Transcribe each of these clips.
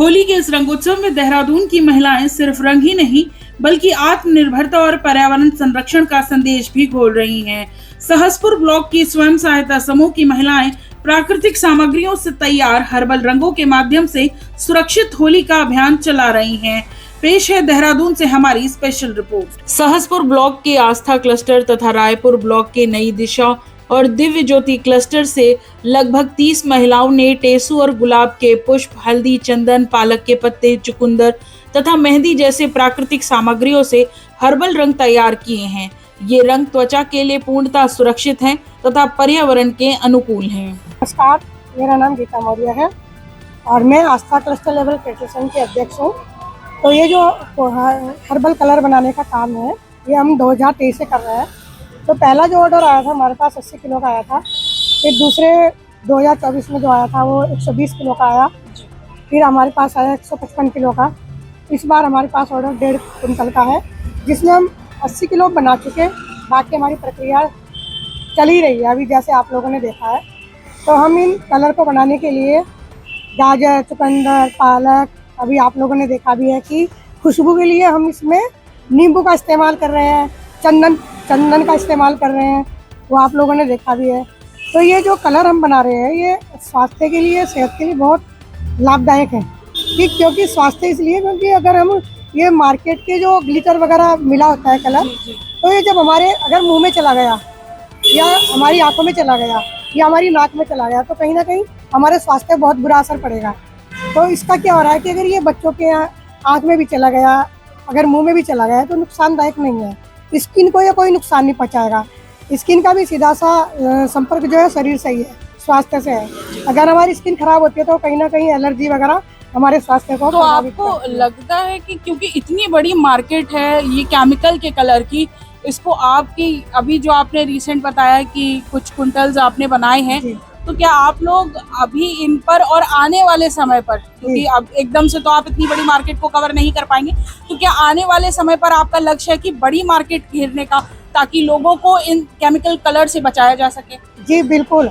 होली के इस रंगोत्सव में देहरादून की महिलाएं सिर्फ रंग ही नहीं बल्कि आत्मनिर्भरता और पर्यावरण संरक्षण का संदेश भी घोल रही हैं। सहसपुर ब्लॉक की स्वयं सहायता समूह की महिलाएं प्राकृतिक सामग्रियों से तैयार हर्बल रंगों के माध्यम से सुरक्षित होली का अभियान चला रही हैं। पेश है देहरादून से हमारी स्पेशल रिपोर्ट। सहसपुर ब्लॉक के आस्था क्लस्टर तथा रायपुर ब्लॉक के नई दिशा और दिव्य ज्योति क्लस्टर से लगभग 30 महिलाओं ने टेसू और गुलाब के पुष्प, हल्दी, चंदन, पालक के पत्ते, चुकंदर तथा मेहंदी जैसे प्राकृतिक सामग्रियों से हर्बल रंग तैयार किए हैं। ये रंग त्वचा के लिए पूर्णतः सुरक्षित हैं तथा पर्यावरण के अनुकूल हैं। नमस्कार, मेरा नाम गीता मौर्य है और मैं आस्था क्लस्टर लेवल फेडरेशन के अध्यक्ष हूँ। तो ये जो हर्बल कलर बनाने का काम है ये हम 2023 से कर रहे हैं। तो पहला जो ऑर्डर आया था हमारे पास 80 किलो का आया था, फिर दूसरे 2024 में जो आया था वो 120 किलो का आया, फिर हमारे पास आया 155 किलो का। इस बार हमारे पास ऑर्डर 1.5 कुंटल का है, जिसमें हम 80 किलो बना चुके। बाकी हमारी प्रक्रिया चल ही रही है अभी, जैसे आप लोगों ने देखा है। तो हम इन कलर को बनाने के लिए गाजर, चुकंदर, पालक, अभी आप लोगों ने देखा भी है कि खुशबू के लिए हम इसमें नींबू का इस्तेमाल कर रहे हैं, चंदन का इस्तेमाल कर रहे हैं, वो आप लोगों ने देखा भी है। तो ये जो कलर हम बना रहे हैं ये स्वास्थ्य के लिए, सेहत के लिए बहुत लाभदायक है। ठीक, क्योंकि स्वास्थ्य इसलिए क्योंकि अगर हम ये मार्केट के जो ग्लिटर वगैरह मिला होता है कलर, तो ये जब हमारे अगर मुंह में चला गया या हमारी आंखों में चला गया या हमारी नाक में चला गया तो कहीं ना कहीं हमारे स्वास्थ्य पर बहुत बुरा असर पड़ेगा। तो इसका क्या हो रहा है कि अगर ये बच्चों के आँख में भी चला गया, अगर मुँह में भी चला गया तो नुकसानदायक नहीं है। स्किन को ये कोई नुकसान नहीं पहुंचाएगा। स्किन का भी सीधा सा संपर्क जो है शरीर से ही है, स्वास्थ्य से है। अगर हमारी स्किन खराब होती है तो कहीं ना कहीं एलर्जी वगैरह हमारे स्वास्थ्य को। तो आपको लगता है कि क्योंकि इतनी बड़ी मार्केट है ये केमिकल के कलर की, इसको आपकी अभी जो आपने रिसेंट बताया कि कुछ कुंटल्स आपने बनाए हैं, तो क्या आप लोग अभी इन पर और आने वाले समय पर, क्योंकि अब एकदम से तो आप इतनी बड़ी मार्केट को कवर नहीं कर पाएंगे, तो क्या आने वाले समय पर आपका लक्ष्य है कि बड़ी मार्केट घेरने का, ताकि लोगों को इन केमिकल कलर से बचाया जा सके? जी बिल्कुल,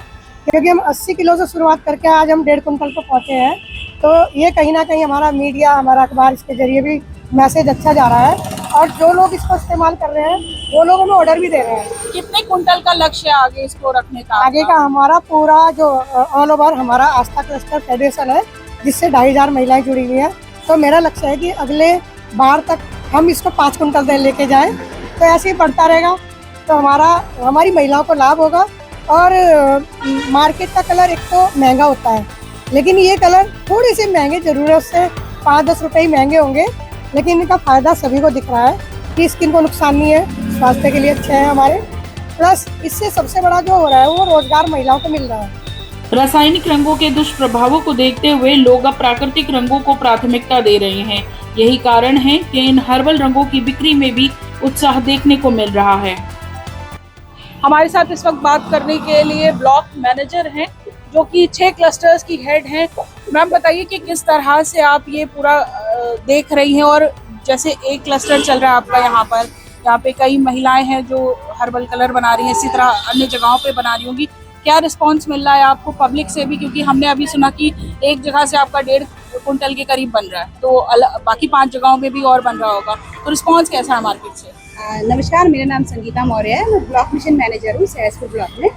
क्योंकि हम 80 किलो से शुरुआत करके आज हम 1.5 कुंटल पर पहुँचे हैं। तो ये कहीं ना कहीं हमारा मीडिया, हमारा अखबार, इसके जरिए भी मैसेज अच्छा जा रहा है और जो लोग इसको इस्तेमाल कर रहे हैं वो लोग हमें ऑर्डर भी दे रहे हैं। कितने कुंटल का लक्ष्य है आगे इसको रखने का? आगे का हमारा पूरा जो ऑल ओवर हमारा आस्था क्लस्टर फेडरेशन है, जिससे 2500 महिलाएं जुड़ी हुई हैं। तो मेरा लक्ष्य है कि अगले बार तक हम इसको 5 कुंटल तक लेके जाएं। तो ऐसे ही बढ़ता रहेगा तो हमारी महिलाओं को लाभ होगा। और मार्केट का कलर एक तो महंगा होता है, लेकिन ये कलर थोड़े से महंगे, ज़रूरत से 5-10 रुपये ही महंगे होंगे, लेकिन इनका फ़ायदा सभी को दिख रहा है कि स्किन को नुकसान नहीं है, स्वास्थ्य के लिए अच्छे हैं हमारे। प्लस इससे सबसे बड़ा जो हो रहा है वो रोजगार महिलाओं को मिल रहा है। रासायनिक रंगों के दुष्प्रभावों को देखते हुए लोग अब प्राकृतिक रंगों को प्राथमिकता दे रहे हैं। यही कारण है कि इन हर्बल रंगों की बिक्री में भी उत्साह देखने को मिल रहा है। हमारे साथ इस वक्त बात करने के लिए ब्लॉक मैनेजर हैं, जो कि 6 क्लस्टर्स की हेड हैं। मैम बताइए कि किस तरह से आप ये पूरा देख रही हैं, और जैसे एक क्लस्टर चल रहा है आपका यहाँ पे कई महिलाएं हैं जो हर्बल कलर बना रही हैं, इसी तरह अन्य जगहों पे बना रही होंगी। क्या रिस्पांस मिल रहा है आपको पब्लिक से भी, क्योंकि हमने अभी सुना कि एक जगह से आपका 1.5 कुंटल के करीब बन रहा है, तो बाकी 5 जगहों में भी और बन रहा होगा, तो रिस्पांस कैसा है मार्केट से? नमस्कार, मेरा नाम संगीता मौर्य है, मैं ब्लॉक मिशन मैनेजर हूँ सहसपुर ब्लॉक में।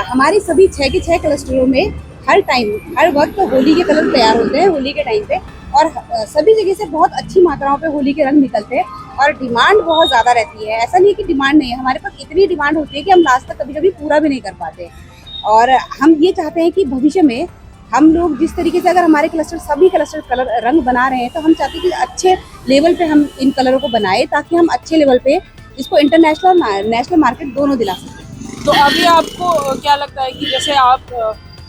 हमारी सभी 6 के 6 क्लस्टरों में हर वक्त होली के कलर तैयार होते हैं, होली के टाइम पे, और सभी जगह से बहुत अच्छी मात्राओं पे होली के रंग निकलते हैं और डिमांड बहुत ज़्यादा रहती है। ऐसा नहीं कि डिमांड नहीं है, हमारे पास इतनी डिमांड होती है कि हम लास्ट तक कभी कभी पूरा भी नहीं कर पाते। और हम ये चाहते हैं कि भविष्य में हम लोग जिस तरीके से, अगर हमारे सभी क्लस्टर कलर रंग बना रहे हैं, तो हम चाहते हैं कि अच्छे लेवल पे हम इन कलरों को बनाएं, ताकि हम अच्छे लेवल पे इसको इंटरनेशनल और नेशनल मार्केट दोनों दिला सकें। तो अभी आपको क्या लगता है कि जैसे आप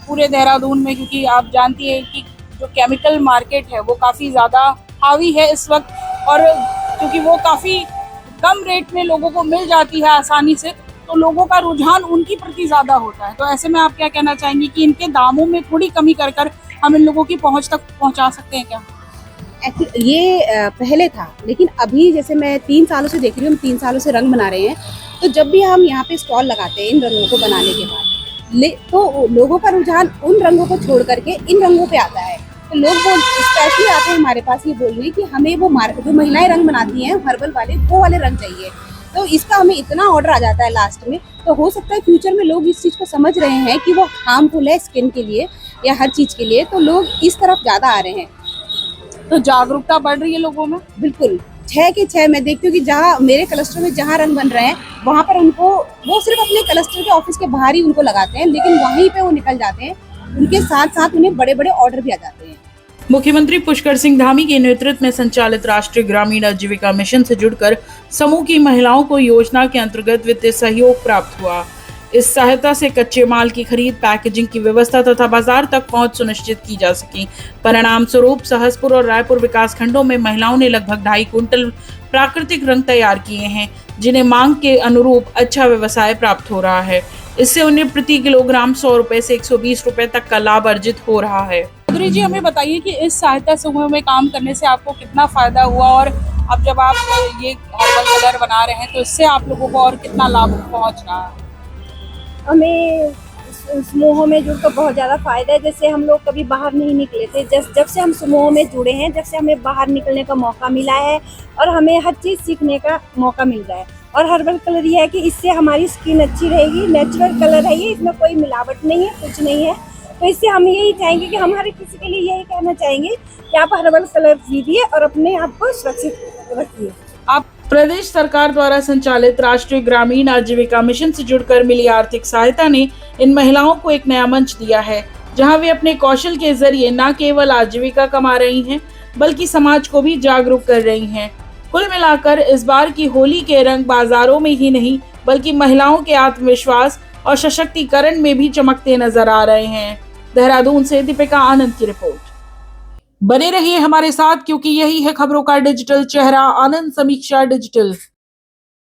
पूरे देहरादून में, क्योंकि आप जानती हैं कि जो केमिकल मार्केट है वो काफ़ी ज़्यादा हावी है इस वक्त, और क्योंकि वो काफ़ी कम रेट में लोगों को मिल जाती है आसानी से, तो लोगों का रुझान उनकी प्रति ज़्यादा होता है। तो ऐसे में आप क्या कहना चाहेंगी कि इनके दामों में थोड़ी कमी कर हम इन लोगों की पहुंच तक पहुंचा सकते हैं क्या? ये पहले था, लेकिन अभी जैसे मैं 3 सालों से देख रही हूँ, हम 3 सालों से रंग बना रहे हैं, तो जब भी हम यहाँ पे स्टॉल लगाते हैं इन रंगों को बनाने के बाद, तो लोगों का रुझान उन रंगों को छोड़ करके इन रंगों पे आता है। तो लोग वो स्पेशली आते हैं हमारे पास ये बोलने कि हमें वो जो महिलाएं रंग बनाती हैं हर्बल वाले, वो वाले रंग चाहिए। तो इसका हमें इतना ऑर्डर आ जाता है लास्ट में, तो हो सकता है फ्यूचर में लोग इस चीज़ को समझ रहे हैं कि वो हार्मफुल है स्किन के लिए या हर चीज़ के लिए, तो लोग इस तरफ ज़्यादा आ रहे हैं। तो जागरूकता बढ़ रही है लोगों में। बिल्कुल 6 के 6 मैं देखती हूँ कि जहाँ मेरे क्लस्टर में जहाँ रंग बन रहे हैं वहाँ पर उनको, वो सिर्फ अपने क्लस्टर के ऑफिस के बाहर ही उनको लगाते हैं, लेकिन वहीं पे वो निकल जाते हैं, उनके साथ साथ उन्हें बड़े बड़े ऑर्डर भी आ जाते हैं। मुख्यमंत्री पुष्कर सिंह धामी के नेतृत्व में संचालित राष्ट्रीय ग्रामीण आजीविका मिशन से जुड़कर समूह की महिलाओं को योजना के अंतर्गत वित्तीय सहयोग प्राप्त हुआ। इस सहायता से कच्चे माल की खरीद, पैकेजिंग की व्यवस्था तथा बाजार तक पहुंच सुनिश्चित की जा सकी। परिणाम स्वरूप सहसपुर और रायपुर विकास खंडों में महिलाओं ने लगभग 2.5 कुंटल प्राकृतिक रंग तैयार किए हैं, जिन्हें मांग के अनुरूप अच्छा व्यवसाय प्राप्त हो रहा है। इससे उन्हें प्रति किलोग्राम 100 रुपए से 120 रुपए तक का लाभ अर्जित हो रहा है। चौधरी जी, हमें बताइए कि इस सहायता समूह में काम करने से आपको कितना फायदा हुआ, और अब जब आप ये हर्बल कलर बना रहे हैं तो इससे आप लोगों को और कितना लाभ पहुंच रहा है? हमें समूहों में जुड़कर बहुत ज़्यादा फ़ायदा है। जैसे हम लोग कभी बाहर नहीं निकले थे, जब से हम समूहों में जुड़े हैं, जब से हमें बाहर निकलने का मौका मिला है और हमें हर चीज़ सीखने का मौका मिल रहा है। और हर्बल कलर ये है कि इससे हमारी स्किन अच्छी रहेगी, नेचुरल कलर है ये, इसमें कोई मिलावट नहीं है, कुछ नहीं है। तो इससे हम यही चाहेंगे कि हम हर किसी के लिए यही कहना चाहेंगे कि आप हर्बल कलर खरीदिए और अपने आप को सुरक्षित रखिए। आप प्रदेश सरकार द्वारा संचालित राष्ट्रीय ग्रामीण आजीविका मिशन से जुड़कर मिली आर्थिक सहायता ने इन महिलाओं को एक नया मंच दिया है, जहां वे अपने कौशल के जरिए न केवल आजीविका कमा रही हैं, बल्कि समाज को भी जागरूक कर रही हैं। कुल मिलाकर इस बार की होली के रंग बाजारों में ही नहीं, बल्कि महिलाओं के आत्मविश्वास और सशक्तिकरण में भी चमकते नजर आ रहे हैं। देहरादून से दीपिका आनंद की रिपोर्ट। बने रहिए हमारे साथ, क्योंकि यही है खबरों का डिजिटल चेहरा, आनंद समीक्षा डिजिटल।